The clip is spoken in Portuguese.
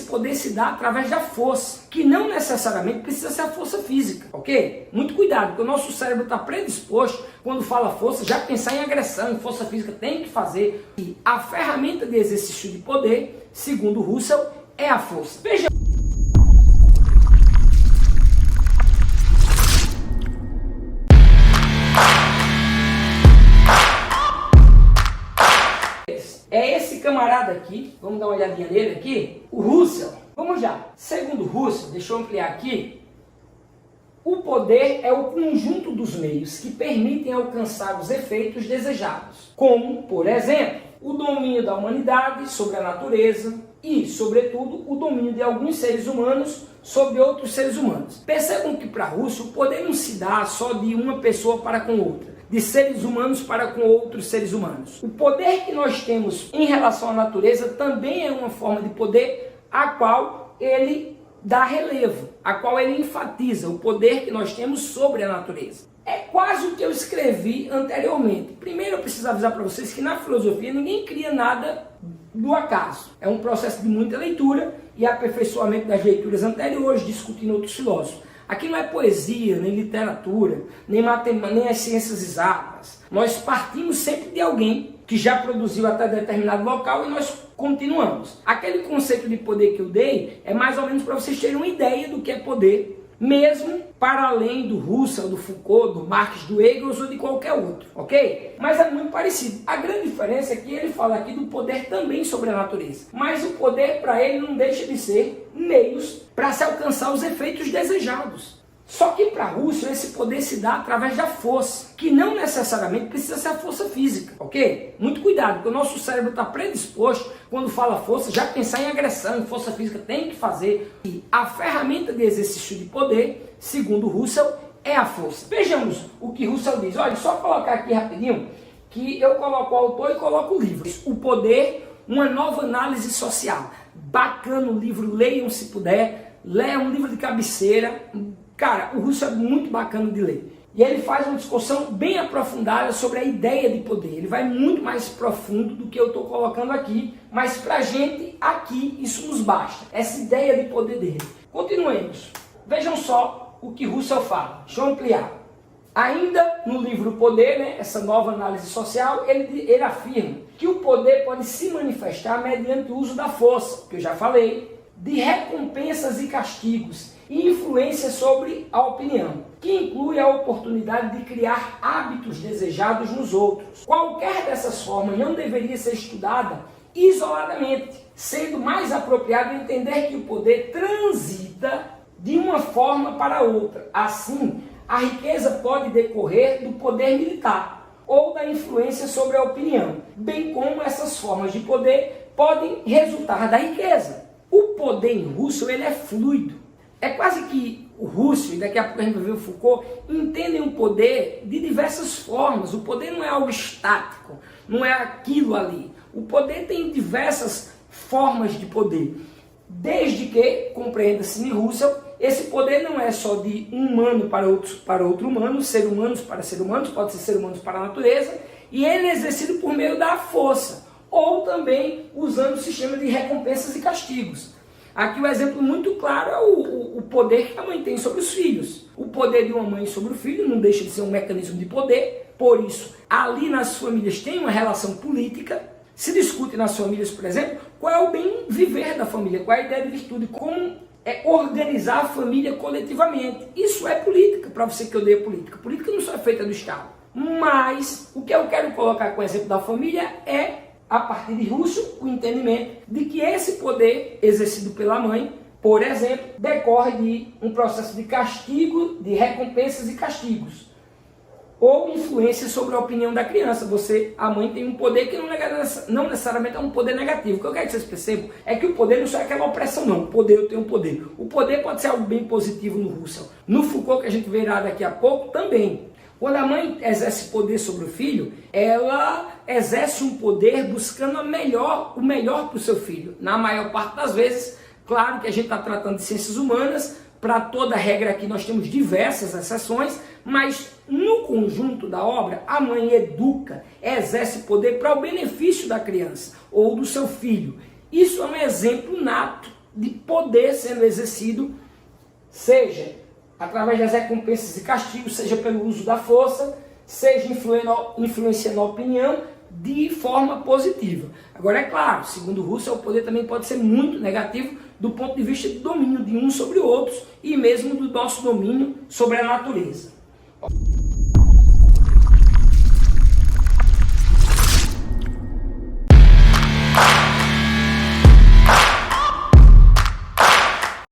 poder se dá através da força, que não necessariamente precisa ser a força física, ok? Muito cuidado, porque o nosso cérebro está predisposto, quando fala força, já pensar em agressão, em força física, tem que fazer. E a ferramenta de exercício de poder, segundo Russell, é a força. Veja. É esse camarada aqui, vamos dar uma olhadinha nele aqui, o Russell. Vamos já. Segundo Russell, deixa eu ampliar aqui, o poder é o conjunto dos meios que permitem alcançar os efeitos desejados, como, por exemplo, o domínio da humanidade sobre a natureza e, sobretudo, o domínio de alguns seres humanos sobre outros seres humanos. Percebam que para Russell o poder não se dá só de uma pessoa para com outra, de seres humanos para com outros seres humanos. O poder que nós temos em relação à natureza também é uma forma de poder a qual ele dá relevo, a qual ele enfatiza o poder que nós temos sobre a natureza. É quase o que eu escrevi anteriormente. Primeiro eu preciso avisar para vocês que na filosofia ninguém cria nada do acaso. É um processo de muita leitura e aperfeiçoamento das leituras anteriores, discutindo outros filósofos. Aqui não é poesia, nem literatura, nem matemática, nem as ciências exatas. Nós partimos sempre de alguém que já produziu até determinado local e nós continuamos. Aquele conceito de poder que eu dei é mais ou menos para vocês terem uma ideia do que é poder, mesmo para além do Russell, do Foucault, do Marx, do Engels ou de qualquer outro, ok? Mas é muito parecido. A grande diferença é que ele fala aqui do poder também sobre a natureza. Mas o poder para ele não deixa de ser meios para se alcançar os efeitos desejados. Só que para Russell esse poder se dá através da força, que não necessariamente precisa ser a força física, ok? Muito cuidado, porque o nosso cérebro está predisposto, quando fala força, já pensar em agressão, em força física, tem que fazer. E a ferramenta de exercício de poder, segundo Russell, é a força. Vejamos o que Russell diz. Olha, só colocar aqui rapidinho, que eu coloco o autor e coloco o livro. O Poder, uma nova análise social. Bacana o livro, leiam se puder, leiam um livro de cabeceira. Cara, o Russell é muito bacana de ler. E ele faz uma discussão bem aprofundada sobre a ideia de poder. Ele vai muito mais profundo do que eu estou colocando aqui, mas pra gente aqui isso nos basta. Essa ideia de poder dele. Continuemos. Vejam só o que Russell fala. Deixa eu ampliar. Ainda no livro Poder, né, essa nova análise social, ele afirma que o poder pode se manifestar mediante o uso da força, que eu já falei, de recompensas e castigos, e influência sobre a opinião, que inclui a oportunidade de criar hábitos desejados nos outros. Qualquer dessas formas não deveria ser estudada isoladamente, sendo mais apropriado entender que o poder transita de uma forma para outra. Assim, a riqueza pode decorrer do poder militar ou da influência sobre a opinião, bem como essas formas de poder podem resultar da riqueza. O poder em Russell ele é fluido. É quase que o Russell, e daqui a pouco a gente vai ver o Foucault, entendem o poder de diversas formas. O poder não é algo estático, não é aquilo ali. O poder tem diversas formas de poder. Desde que, compreenda-se em Russell, esse poder não é só de um humano para outro humano, ser humanos para ser humanos, pode ser humanos para a natureza, e ele é exercido por meio da força, ou também usando o sistema de recompensas e castigos. Aqui o exemplo muito claro é o poder que a mãe tem sobre os filhos. O poder de uma mãe sobre o filho não deixa de ser um mecanismo de poder, por isso, ali nas famílias tem uma relação política, se discute nas famílias, por exemplo, qual é o bem viver da família, qual é a ideia de virtude, como é organizar a família coletivamente. Isso é política, para você que odeia política. Política não só é feita do Estado. Mas o que eu quero colocar com o exemplo da família é, a partir de Russell, o entendimento de que esse poder exercido pela mãe, por exemplo, decorre de um processo de castigo, de recompensas e castigos, ou influência sobre a opinião da criança. A mãe tem um poder que não necessariamente é um poder negativo. O que eu quero que vocês percebam é que o poder não só é aquela opressão, não. O poder, eu tenho um poder. O poder pode ser algo bem positivo no Russell. No Foucault, que a gente verá daqui a pouco, também. Quando a mãe exerce poder sobre o filho, ela exerce um poder buscando o melhor para o seu filho. Na maior parte das vezes, claro que a gente está tratando de ciências humanas, para toda regra aqui nós temos diversas exceções, mas no conjunto da obra, a mãe educa, exerce poder para o benefício da criança ou do seu filho. Isso é um exemplo nato de poder sendo exercido, seja através das recompensas e castigos, seja pelo uso da força, seja influenciando a opinião de forma positiva. Agora, é claro, segundo Russell, o poder também pode ser muito negativo do ponto de vista do domínio de uns sobre outros e mesmo do nosso domínio sobre a natureza.